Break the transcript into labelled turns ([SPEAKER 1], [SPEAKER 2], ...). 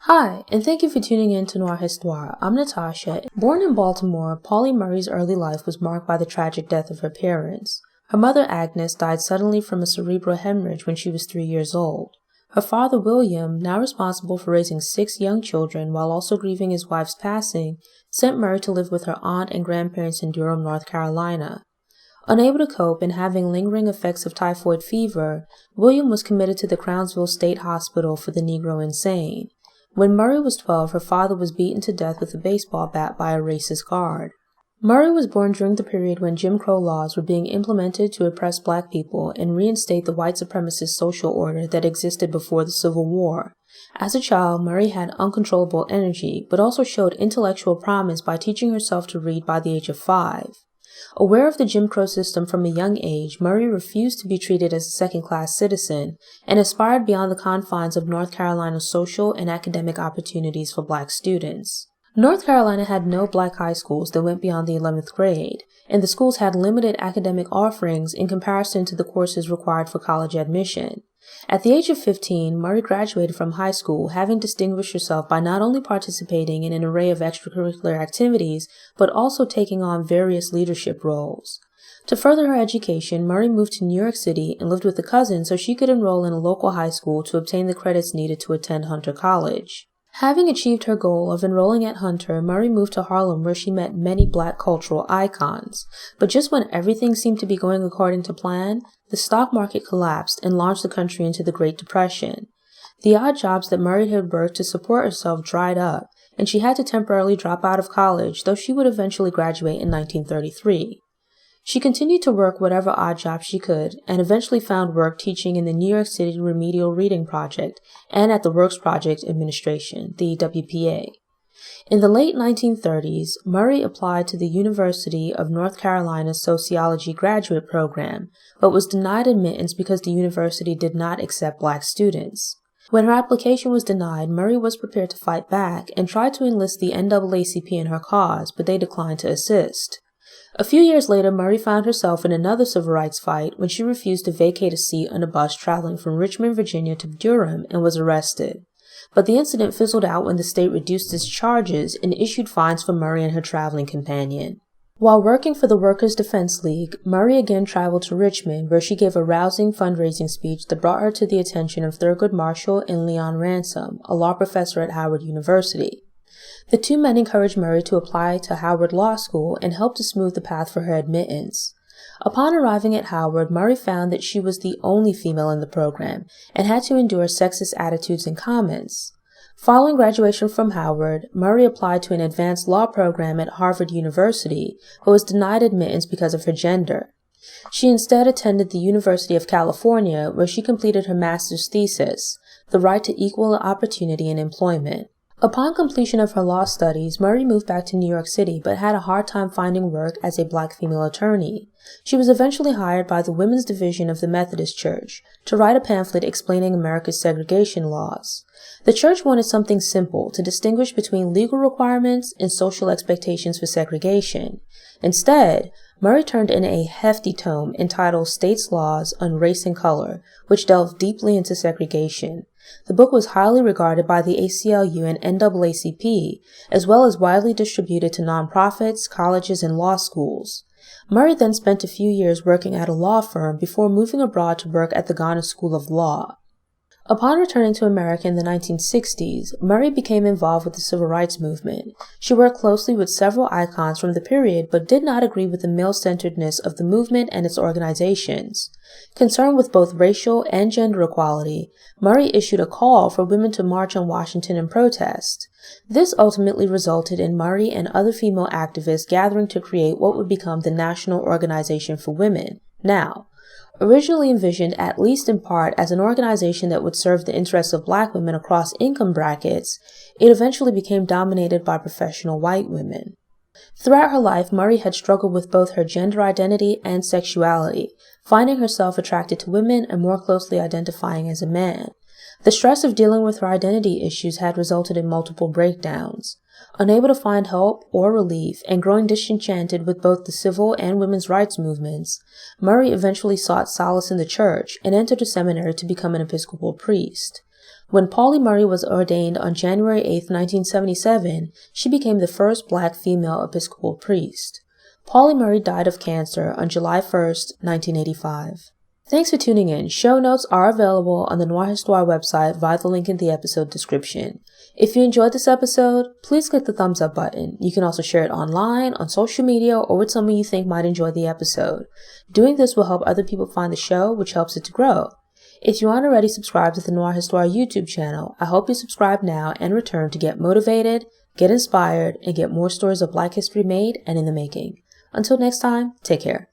[SPEAKER 1] Hi, and thank you for tuning in to Noir Histoire. I'm Natasha. Born in Baltimore, Pauli Murray's early life was marked by the tragic death of her parents. Her mother, Agnes, died suddenly from a cerebral hemorrhage when she was 3 years old. Her father, William, now responsible for raising 6 young children while also grieving his wife's passing, sent Murray to live with her aunt and grandparents in Durham, North Carolina. Unable to cope and having lingering effects of typhoid fever, William was committed to the Crownsville State Hospital for the Negro Insane. When Murray was 12, her father was beaten to death with a baseball bat by a racist guard. Murray was born during the period when Jim Crow laws were being implemented to oppress black people and reinstate the white supremacist social order that existed before the Civil War. As a child, Murray had uncontrollable energy, but also showed intellectual promise by teaching herself to read by the age of 5. Aware of the Jim Crow system from a young age, Murray refused to be treated as a second-class citizen and aspired beyond the confines of North Carolina's social and academic opportunities for black students. North Carolina had no black high schools that went beyond the 11th grade, and the schools had limited academic offerings in comparison to the courses required for college admission. At the age of 15, Murray graduated from high school, having distinguished herself by not only participating in an array of extracurricular activities, but also taking on various leadership roles. To further her education, Murray moved to New York City and lived with a cousin so she could enroll in a local high school to obtain the credits needed to attend Hunter College. Having achieved her goal of enrolling at Hunter, Murray moved to Harlem where she met many black cultural icons. But just when everything seemed to be going according to plan, the stock market collapsed and launched the country into the Great Depression. The odd jobs that Murray had worked to support herself dried up, and she had to temporarily drop out of college, though she would eventually graduate in 1933. She continued to work whatever odd job she could, and eventually found work teaching in the New York City Remedial Reading Project and at the Works Project Administration, the WPA. In the late 1930s, Murray applied to the University of North Carolina's Sociology graduate program, but was denied admittance because the university did not accept black students. When her application was denied, Murray was prepared to fight back and tried to enlist the NAACP in her cause, but they declined to assist. A few years later, Murray found herself in another civil rights fight when she refused to vacate a seat on a bus traveling from Richmond, Virginia to Durham and was arrested. But the incident fizzled out when the state reduced its charges and issued fines for Murray and her traveling companion. While working for the Workers' Defense League, Murray again traveled to Richmond, where she gave a rousing fundraising speech that brought her to the attention of Thurgood Marshall and Leon Ransom, a law professor at Howard University. The two men encouraged Murray to apply to Howard Law School and helped to smooth the path for her admittance. Upon arriving at Howard, Murray found that she was the only female in the program and had to endure sexist attitudes and comments. Following graduation from Howard, Murray applied to an advanced law program at Harvard University, but was denied admittance because of her gender. She instead attended the University of California, where she completed her master's thesis, The Right to Equal Opportunity in Employment. Upon completion of her law studies, Murray moved back to New York City but had a hard time finding work as a black female attorney. She was eventually hired by the Women's Division of the Methodist Church to write a pamphlet explaining America's segregation laws. The church wanted something simple to distinguish between legal requirements and social expectations for segregation. Instead, Murray turned in a hefty tome entitled States' Laws on Race and Color, which delved deeply into segregation. The book was highly regarded by the ACLU and NAACP, as well as widely distributed to nonprofits, colleges, and law schools. Murray then spent a few years working at a law firm before moving abroad to work at the Ghana School of Law. Upon returning to America in the 1960s, Murray became involved with the civil rights movement. She worked closely with several icons from the period but did not agree with the male-centeredness of the movement and its organizations. Concerned with both racial and gender equality, Murray issued a call for women to march on Washington and protest. This ultimately resulted in Murray and other female activists gathering to create what would become the National Organization for Women, NOW. Originally envisioned, at least in part, as an organization that would serve the interests of black women across income brackets, it eventually became dominated by professional white women. Throughout her life, Murray had struggled with both her gender identity and sexuality, finding herself attracted to women and more closely identifying as a man. The stress of dealing with her identity issues had resulted in multiple breakdowns. Unable to find help or relief and growing disenchanted with both the civil and women's rights movements, Murray eventually sought solace in the church and entered a seminary to become an Episcopal priest. When Pauli Murray was ordained on January 8, 1977, she became the first Black female Episcopal priest. Pauli Murray died of cancer on July 1, 1985. Thanks for tuning in. Show notes are available on the Noir Histoire website via the link in the episode description. If you enjoyed this episode, please click the thumbs up button. You can also share it online, on social media, or with someone you think might enjoy the episode. Doing this will help other people find the show, which helps it to grow. If you aren't already subscribed to the Noir Histoire YouTube channel, I hope you subscribe now and return to get motivated, get inspired, and get more stories of Black history made and in the making. Until next time, take care.